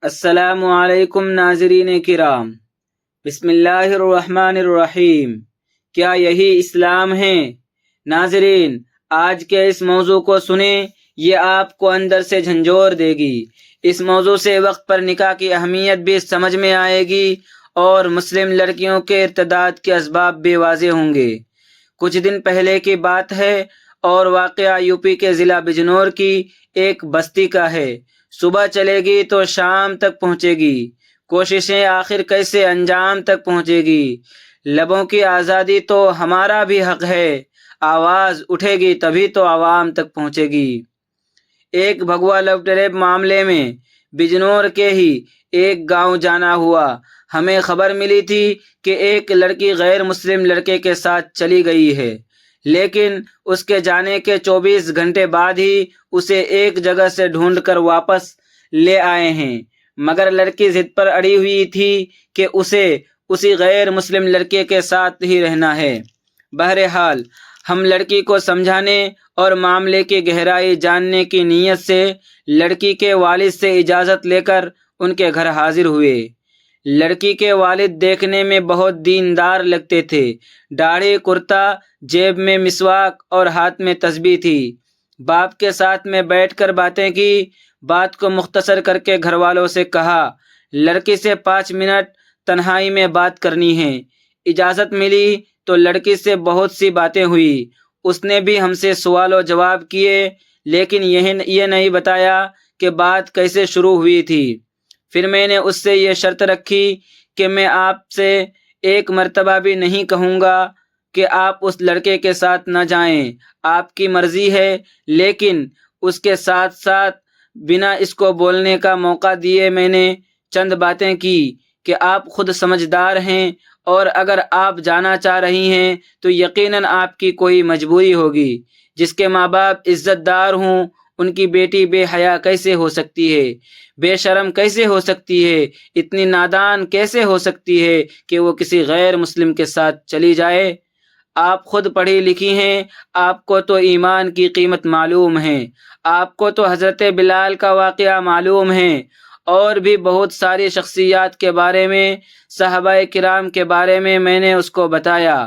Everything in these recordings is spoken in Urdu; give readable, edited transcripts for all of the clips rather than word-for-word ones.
السلام علیکم ناظرین کرام، بسم اللہ الرحمن الرحیم۔ کیا یہی اسلام ہے؟ ناظرین، آج کے اس موضوع کو سنیں، یہ آپ کو اندر سے جھنجھوڑ دے گی۔ اس موضوع سے وقت پر نکاح کی اہمیت بھی سمجھ میں آئے گی اور مسلم لڑکیوں کے ارتداد کے اسباب بھی واضح ہوں گے۔ کچھ دن پہلے کی بات ہے اور واقعہ یو پی کے ضلع بجنور کی ایک بستی کا ہے۔ صبح چلے گی تو شام تک پہنچے گی، کوششیں آخر کیسے انجام تک پہنچے گی۔ لبوں کی آزادی تو ہمارا بھی حق ہے، آواز اٹھے گی تبھی تو عوام تک پہنچے گی۔ ایک بھگوا لو ٹریپ معاملے میں بجنور کے ہی ایک گاؤں جانا ہوا۔ ہمیں خبر ملی تھی کہ ایک لڑکی غیر مسلم لڑکے کے ساتھ چلی گئی ہے، لیکن اس کے جانے کے 24 گھنٹے بعد ہی اسے ایک جگہ سے ڈھونڈ کر واپس لے آئے ہیں، مگر لڑکی ضد پر اڑی ہوئی تھی کہ اسے اسی غیر مسلم لڑکے کے ساتھ ہی رہنا ہے۔ بہرحال ہم لڑکی کو سمجھانے اور معاملے کی گہرائی جاننے کی نیت سے لڑکی کے والد سے اجازت لے کر ان کے گھر حاضر ہوئے۔ لڑکی کے والد دیکھنے میں بہت دیندار لگتے تھے، داڑھی، کرتا، جیب میں مسواک اور ہاتھ میں تسبیح تھی۔ باپ کے ساتھ میں بیٹھ کر باتیں کی۔ بات کو مختصر کر کے گھر والوں سے کہا، لڑکی سے 5 منٹ تنہائی میں بات کرنی ہے۔ اجازت ملی تو لڑکی سے بہت سی باتیں ہوئی۔ اس نے بھی ہم سے سوال و جواب کیے، لیکن یہ نہیں بتایا کہ بات کیسے شروع ہوئی تھی۔ پھر میں نے اس سے یہ شرط رکھی کہ میں آپ سے ایک مرتبہ بھی نہیں کہوں گا کہ آپ اس لڑکے کے ساتھ نہ جائیں، آپ کی مرضی ہے، لیکن اس کے ساتھ ساتھ بنا اس کو بولنے کا موقع دیے میں نے چند باتیں کی کہ آپ خود سمجھدار ہیں اور اگر آپ جانا چاہ رہی ہیں تو یقیناً آپ کی کوئی مجبوری ہوگی۔ جس کے ماں باپ عزت دار ہوں ان کی بیٹی بے حیا کیسے ہو سکتی ہے، بے شرم کیسے ہو سکتی ہے، اتنی نادان کیسے ہو سکتی ہے کہ وہ کسی غیر مسلم کے ساتھ چلی جائے؟ آپ خود پڑھی لکھی ہیں، آپ کو تو ایمان کی قیمت معلوم ہے، آپ کو تو حضرت بلال کا واقعہ معلوم ہے، اور بھی بہت ساری شخصیات کے بارے میں، صحابہ کرام کے بارے میں نے اس کو بتایا،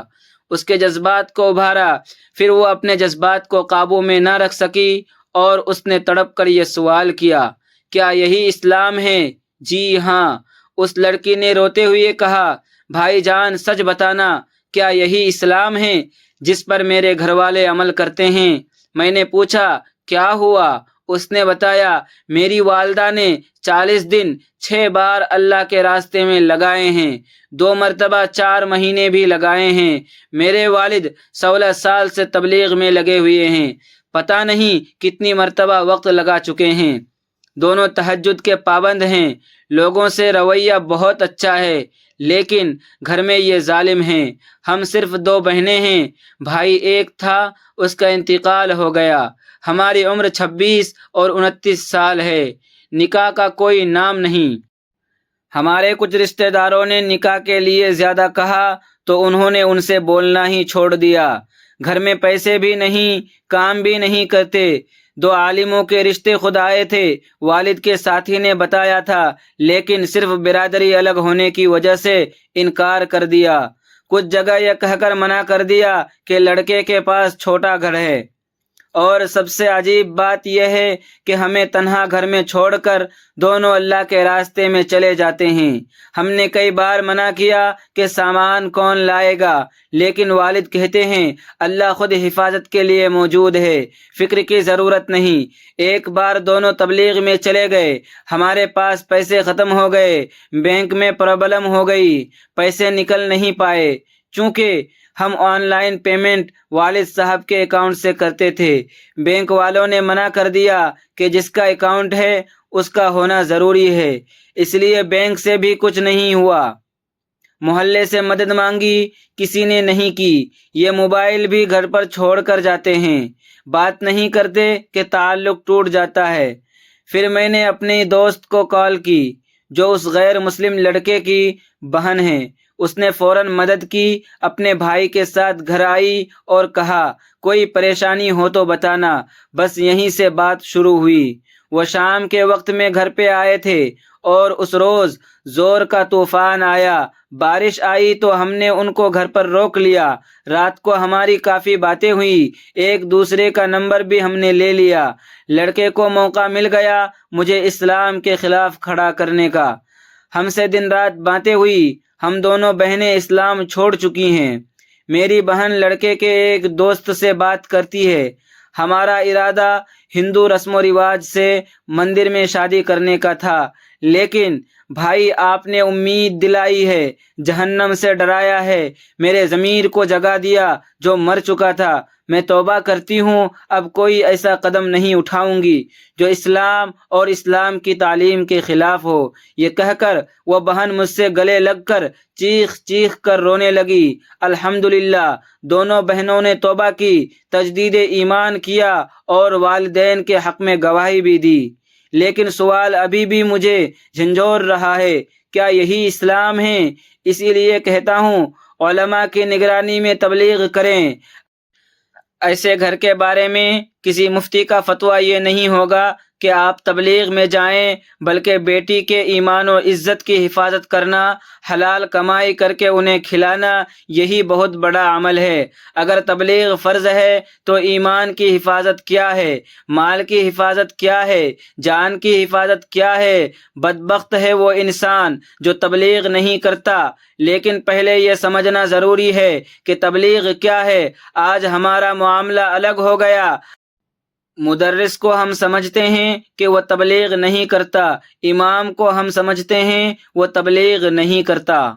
اس کے جذبات کو ابھارا۔ پھر وہ اپنے جذبات کو قابو میں نہ رکھ سکی اور اس نے تڑپ کر یہ سوال کیا، کیا یہی اسلام ہے؟ جی ہاں، اس لڑکی نے روتے ہوئے کہا، بھائی جان سچ بتانا، کیا یہی اسلام ہے جس پر میرے گھر والے عمل کرتے ہیں؟ میں نے پوچھا، کیا ہوا؟ اس نے بتایا، میری والدہ نے 40 دن 6 بار اللہ کے راستے میں لگائے ہیں، 2 مرتبہ 4 مہینے بھی لگائے ہیں۔ میرے والد 16 سال سے تبلیغ میں لگے ہوئے ہیں، پتہ نہیں کتنی مرتبہ وقت لگا چکے ہیں، دونوں تہجد کے پابند ہیں، لوگوں سے رویہ بہت اچھا ہے، لیکن گھر میں یہ ظالم ہیں۔ ہم صرف 2 بہنیں ہیں، بھائی ایک تھا، اس کا انتقال ہو گیا۔ ہماری عمر 26 اور 29 سال ہے، نکاح کا کوئی نام نہیں۔ ہمارے کچھ رشتہ داروں نے نکاح کے لیے زیادہ کہا تو انہوں نے ان سے بولنا ہی چھوڑ دیا۔ گھر میں پیسے بھی نہیں، کام بھی نہیں کرتے۔ 2 عالموں کے رشتے خود آئے تھے، والد کے ساتھی نے بتایا تھا، لیکن صرف برادری الگ ہونے کی وجہ سے انکار کر دیا۔ کچھ جگہ یہ کہہ کر منع کر دیا کہ لڑکے کے پاس چھوٹا گھر ہے، اور سب سے عجیب بات یہ ہے کہ ہمیں تنہا گھر میں چھوڑ کر دونوں اللہ کے راستے میں چلے جاتے ہیں۔ ہم نے کئی بار منع کیا کہ سامان کون لائے گا، لیکن والد کہتے ہیں اللہ خود حفاظت کے لیے موجود ہے، فکر کی ضرورت نہیں۔ ایک بار دونوں تبلیغ میں چلے گئے، ہمارے پاس پیسے ختم ہو گئے، بینک میں پرابلم ہو گئی، پیسے نکل نہیں پائے۔ چونکہ ہم آن لائن پیمنٹ والد صاحب کے اکاؤنٹ سے کرتے تھے، بینک والوں نے منع کر دیا کہ جس کا اکاؤنٹ ہے اس کا ہونا ضروری ہے، اس لیے بینک سے بھی کچھ نہیں ہوا۔ محلے سے مدد مانگی، کسی نے نہیں کی۔ یہ موبائل بھی گھر پر چھوڑ کر جاتے ہیں، بات نہیں کرتے کہ تعلق ٹوٹ جاتا ہے۔ پھر میں نے اپنی دوست کو کال کی جو اس غیر مسلم لڑکے کی بہن ہے، اس نے فوراً مدد کی، اپنے بھائی کے ساتھ گھر آئی اور کہا کوئی پریشانی ہو تو بتانا، بس یہیں سے بات شروع ہوئی۔ وہ شام کے وقت میں گھر پہ آئے تھے اور اس روز زور کا طوفان آیا، بارش آئی تو ہم نے ان کو گھر پر روک لیا۔ رات کو ہماری کافی باتیں ہوئی، ایک دوسرے کا نمبر بھی ہم نے لے لیا۔ لڑکے کو موقع مل گیا مجھے اسلام کے خلاف کھڑا کرنے کا۔ ہم سے دن رات باتیں ہوئی، ہم دونوں بہنیں اسلام چھوڑ چکی ہیں۔ میری بہن لڑکے کے ایک دوست سے بات کرتی ہے۔ ہمارا ارادہ ہندو رسم و رواج سے مندر میں شادی کرنے کا تھا، لیکن بھائی آپ نے امید دلائی ہے، جہنم سے ڈرایا ہے، میرے ضمیر کو جگا دیا جو مر چکا تھا۔ میں توبہ کرتی ہوں، اب کوئی ایسا قدم نہیں اٹھاؤں گی جو اسلام اور اسلام کی تعلیم کے خلاف ہو۔ یہ کہہ کر وہ بہن مجھ سے گلے لگ کر چیخ چیخ کر رونے لگی۔ الحمدللہ دونوں بہنوں نے توبہ کی، تجدید ایمان کیا اور والدین کے حق میں گواہی بھی دی۔ لیکن سوال ابھی بھی مجھے جھنجھور رہا ہے، کیا یہی اسلام ہے؟ اسی لیے کہتا ہوں علماء کی نگرانی میں تبلیغ کریں۔ ایسے گھر کے بارے میں کسی مفتی کا فتویٰ یہ نہیں ہوگا کہ آپ تبلیغ میں جائیں، بلکہ بیٹی کے ایمان و عزت کی حفاظت کرنا، حلال کمائی کر کے انہیں کھلانا، یہی بہت بڑا عمل ہے۔ اگر تبلیغ فرض ہے تو ایمان کی حفاظت کیا ہے، مال کی حفاظت کیا ہے، جان کی حفاظت کیا ہے؟ بدبخت ہے وہ انسان جو تبلیغ نہیں کرتا۔ لیکن پہلے یہ سمجھنا ضروری ہے کہ تبلیغ کیا ہے۔ آج ہمارا معاملہ الگ ہو گیا۔ مدرس کو ہم سمجھتے ہیں کہ وہ تبلیغ نہیں کرتا، امام کو ہم سمجھتے ہیں وہ تبلیغ نہیں کرتا۔